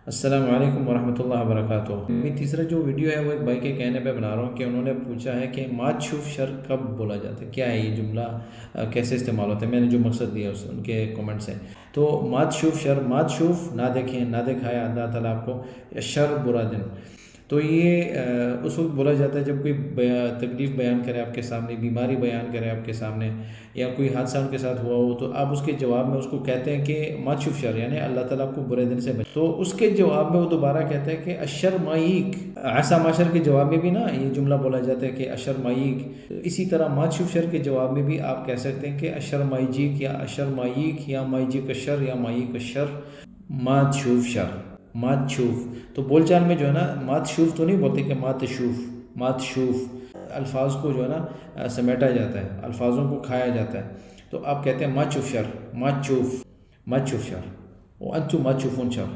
अस्सलाम वालेकुम वरहमतुल्लाहि वबरकातुहू। मेरी तीसरा जो वीडियो है वो एक भाई के कहने पे बना रहा हूँ कि उन्होंने पूछा है कि माद शुफ शर कब बोला जाता है, क्या है ये जुमला, कैसे इस्तेमाल होता है। मैंने जो मकसद दिया उस उनके कमेंट से, तो माद शुफ शर, माद शुफ ना देखें, ना दिखाया अल्लाह ताला आपको, शर बुरा दिन। तो ये उस वक्त बोला जाता है जब कोई तकलीफ़ बयान करे आपके सामने, बीमारी बयान करे आपके सामने, या कोई हादसा उनके साथ हुआ हो, तो आप उसके जवाब में उसको कहते हैं कि माशुफ शर, यानी अल्लाह ताला आपको बुरे दिन से बचे। तो उसके जवाब में वो दोबारा कहते हैं कि अशर माईक, ऐसा माशर के जवाब में भी ना ये जुमला बोला जाता है कि अशर माईक। इसी तरह माशुफ शर के जवाब में भी आप कह सकते हैं कि अशर माईजिक, या अशर माईक, या माईजिक अशर, या माईक अशर, माशुफ शर, मात शूफ। तो बोलचाल में जो है ना मात शूफ तो नहीं बोलते कि मात शूफ, मात शूफ अल्फाज को जो है ना समेटा जाता है, अल्फाजों को खाया जाता है। तो आप कहते हैं मात शूफ शर, मात शूफ, मात शूफ शर, वो अंतु मात शूफुन शर।